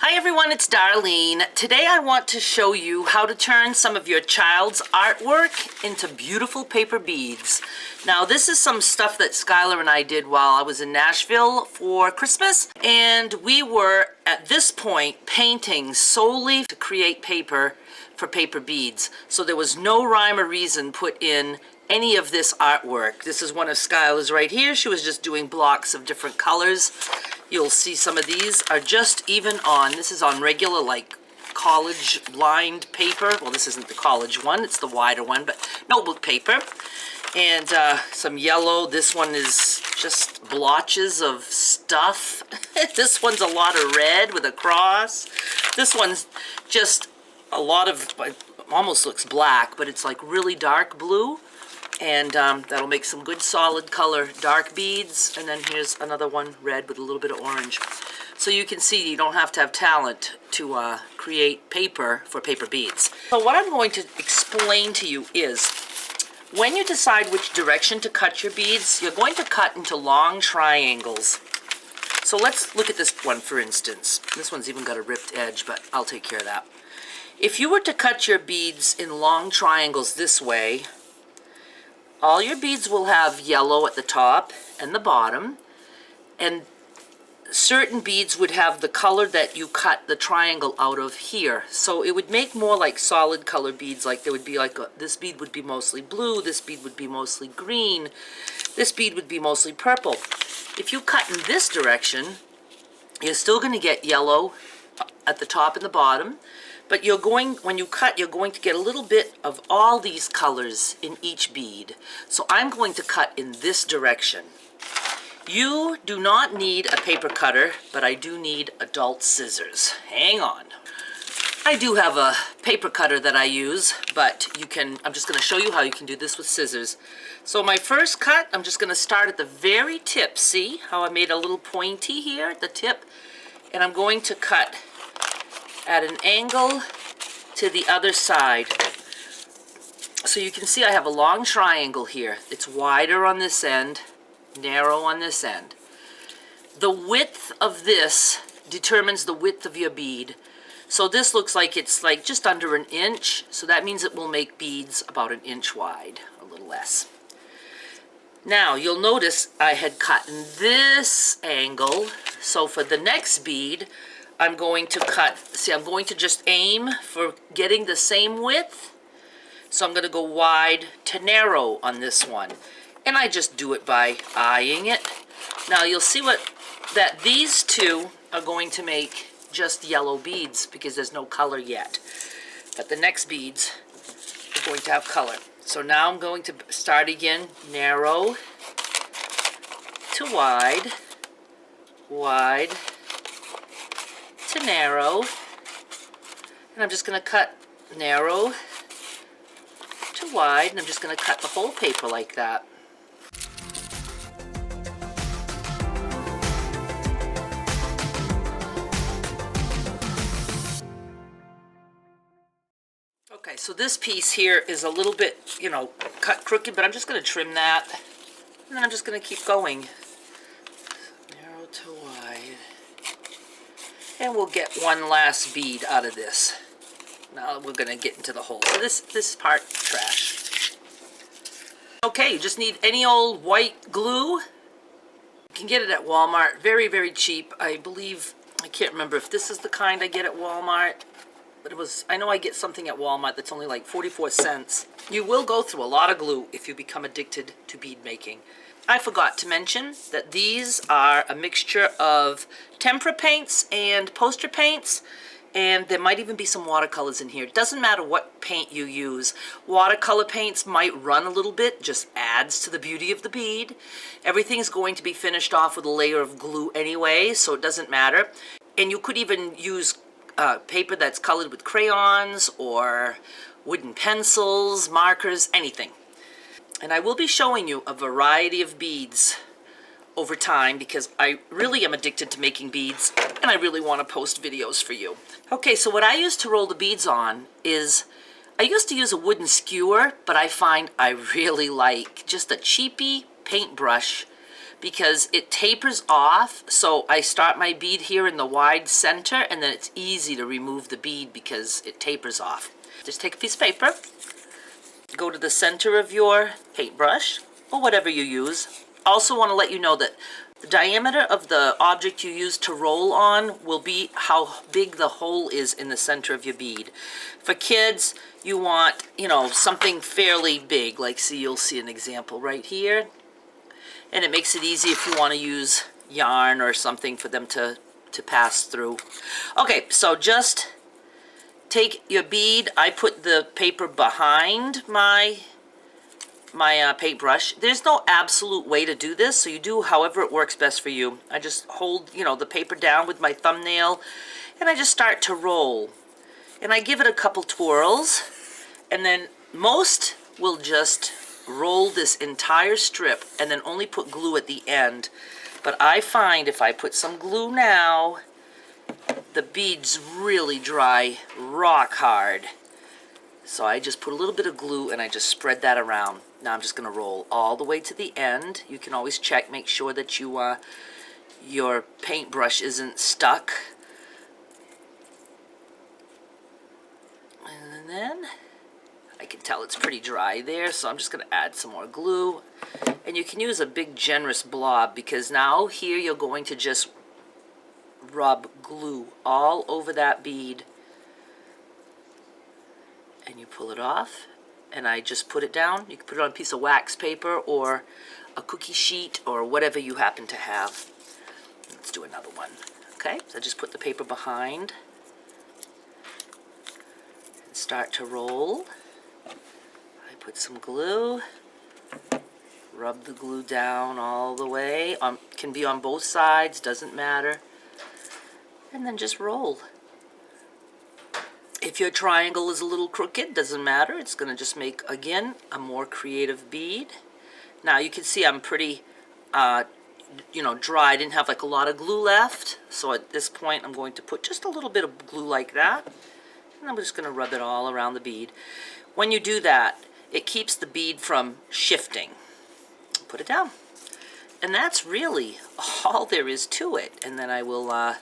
Hi everyone, it's Darlene. Today I want to show you how to turn some of your child's artwork into beautiful paper beads. Now this is some stuff that Skylar and I did while I was in Nashville for Christmas, and we were at this point painting solely to create paper for paper beads. So there was no rhyme or reason put in any of this artwork. This is one of Skylar's right here. She was just doing blocks of different colors. You'll see some of these are just even on. This is on regular, like, college lined paper. Well, this isn't the college one. It's the wider one, but notebook paper. And some yellow. This one is just blotches of stuff. This one's a lot of red with a cross. This one's just a lot of, almost looks black, but it's like really dark blue. And that'll make some good solid color dark beads. And then here's another one, red with a little bit of orange. So you can see you don't have to have talent to create paper for paper beads. So what I'm going to explain to you is, when you decide which direction to cut your beads, you're going to cut into long triangles. So let's look at this one for instance. This one's even got a ripped edge, but I'll take care of that. If you were to cut your beads in long triangles this way, all your beads will have yellow at the top and the bottom, and certain beads would have the color that you cut the triangle out of here. So it would make more like solid color beads, like there would be like this bead would be mostly blue, this bead would be mostly green, this bead would be mostly purple. If you cut in this direction, you're still going to get yellow at the top and the bottom. But when you cut, you're going to get a little bit of all these colors in each bead. So I'm going to cut in this direction. You do not need a paper cutter, but I do need adult scissors. Hang on. I do have a paper cutter that I use, but I'm just going to show you how you can do this with scissors. So my first cut, I'm just going to start at the very tip. See how I made a little pointy here at the tip? And I'm going to cut at an angle to the other side. So you can see I have a long triangle here. It's wider on this end, narrow on this end. The width of this determines the width of your bead. So this looks like it's like just under an inch, so that means it will make beads about an inch wide, a little less. Now you'll notice I had cut in this angle, so for the next bead I'm going to cut, see, I'm going to just aim for getting the same width. So I'm going to go wide to narrow on this one. And I just do it by eyeing it. Now you'll see that these two are going to make just yellow beads because there's no color yet. But the next beads are going to have color. So now I'm going to start again, narrow to wide, wide to narrow, and I'm just going to cut narrow to wide, and I'm just going to cut the whole paper like that. Okay, so this piece here is a little bit, cut crooked, but I'm just going to trim that, and then I'm just going to keep going. Narrow to wide. And we'll get one last bead out of this. Now we're going to get into the hole. So this part, trash. Okay, you just need any old white glue. You can get it at Walmart. Very, very cheap. I can't remember if this is the kind I get at Walmart. But I know I get something at Walmart that's only like 44 cents. You will go through a lot of glue if you become addicted to bead making. I forgot to mention that these are a mixture of tempera paints and poster paints, and there might even be some watercolors in here. It doesn't matter what paint you use. Watercolor paints might run a little bit, just adds to the beauty of the bead. Everything's going to be finished off with a layer of glue anyway, so it doesn't matter. And you could even use paper that's colored with crayons or wooden pencils, markers, anything. And I will be showing you a variety of beads over time because I really am addicted to making beads and I really want to post videos for you. Okay, so what I use to roll the beads on is, I used to use a wooden skewer, but I find I really like just a cheapy paintbrush because it tapers off. So I start my bead here in the wide center, and then it's easy to remove the bead because it tapers off. Just take a piece of paper, go to the center of your paintbrush, or whatever you use. Also want to let you know that the diameter of the object you use to roll on will be how big the hole is in the center of your bead. For kids, you want, something fairly big, like you'll see an example right here. And it makes it easy if you want to use yarn or something for them to pass through. Okay, so just take your bead. I put the paper behind my paintbrush. There's no absolute way to do this, so you do however it works best for you. I just hold, the paper down with my thumbnail, and I just start to roll. And I give it a couple twirls, and then most will just roll this entire strip and then only put glue at the end. But I find if I put some glue now, the beads really dry rock hard. So I just put a little bit of glue and I just spread that around. Now I'm just going to roll all the way to the end. You can always check, make sure that your paintbrush isn't stuck. And then I can tell it's pretty dry there, so I'm just going to add some more glue. And you can use a big generous blob, because now here you're going to just rub glue all over that bead. And you pull it off, and I just put it down. You can put it on a piece of wax paper or a cookie sheet or whatever you happen to have. Let's do another one. Okay, so I just put the paper behind and start to roll. I put some glue, rub the glue down all the way. Can be on both sides, doesn't matter. And then just roll. If your triangle is a little crooked, doesn't matter. It's going to just make, again, a more creative bead. Now you can see I'm pretty, dry. I didn't have like a lot of glue left. So at this point, I'm going to put just a little bit of glue like that. And I'm just going to rub it all around the bead. When you do that, it keeps the bead from shifting. Put it down. And that's really all there is to it. And then I will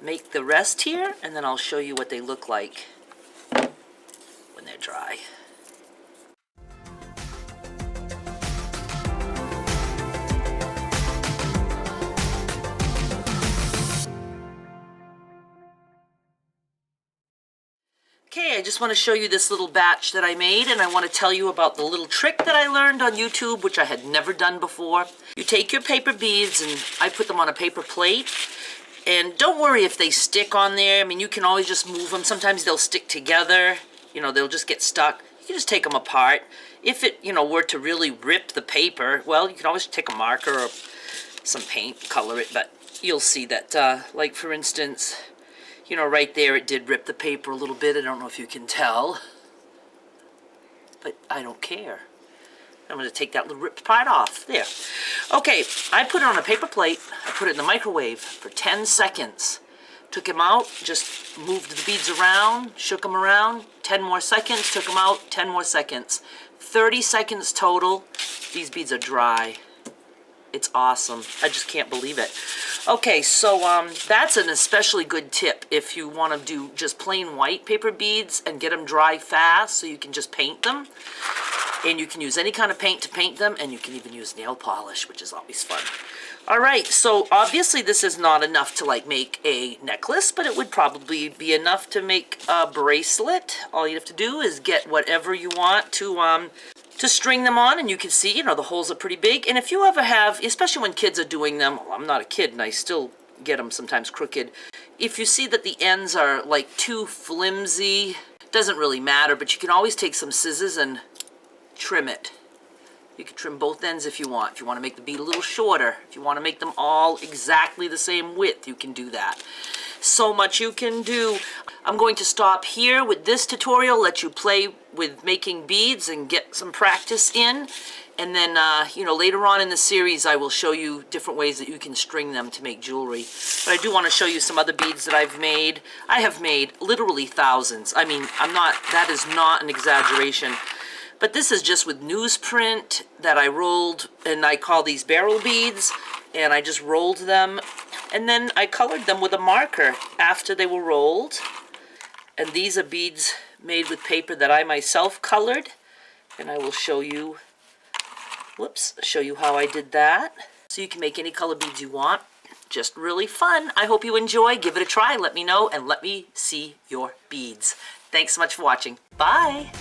make the rest here, and then I'll show you what they look like when they're dry. Okay, I just want to show you this little batch that I made, and I want to tell you about the little trick that I learned on YouTube, which I had never done before. You take your paper beads, and I put them on a paper plate. And don't worry if they stick on there. I mean, you can always just move them. Sometimes they'll stick together. They'll just get stuck. You can just take them apart. If it, were to really rip the paper, well, you can always take a marker or some paint, color it. But you'll see that, like for instance, right there it did rip the paper a little bit. I don't know if you can tell. But I don't care. I'm going to take that little ripped part off. There. Okay, I put it on a paper plate. I put it in the microwave for 10 seconds. Took him out, just moved the beads around, shook them around. 10 more seconds, took them out, 10 more seconds. 30 seconds total. These beads are dry. It's awesome. I just can't believe it. Okay, so that's an especially good tip if you want to do just plain white paper beads and get them dry fast so you can just paint them. And you can use any kind of paint to paint them, and you can even use nail polish, which is always fun. All right, so obviously this is not enough to like make a necklace, but it would probably be enough to make a bracelet. All you have to do is get whatever you want to string them on, and you can see, the holes are pretty big. And if you ever have, especially when kids are doing them, well, I'm not a kid and I still get them sometimes crooked. If you see that the ends are like too flimsy, doesn't really matter, but you can always take some scissors and trim it. You can trim both ends if you want. If you want to make the bead a little shorter, if you want to make them all exactly the same width, you can do that. So much you can do. I'm going to stop here with this tutorial, let you play with making beads and get some practice in. And then, later on in the series, I will show you different ways that you can string them to make jewelry. But I do want to show you some other beads that I've made. I have made literally thousands. I mean, that is not an exaggeration. But this is just with newsprint that I rolled, and I call these barrel beads, and I just rolled them, and then I colored them with a marker after they were rolled. And these are beads made with paper that I myself colored, and I will show you, show you how I did that. So you can make any color beads you want. Just really fun. I hope you enjoy. Give it a try. Let me know, and let me see your beads. Thanks so much for watching. Bye.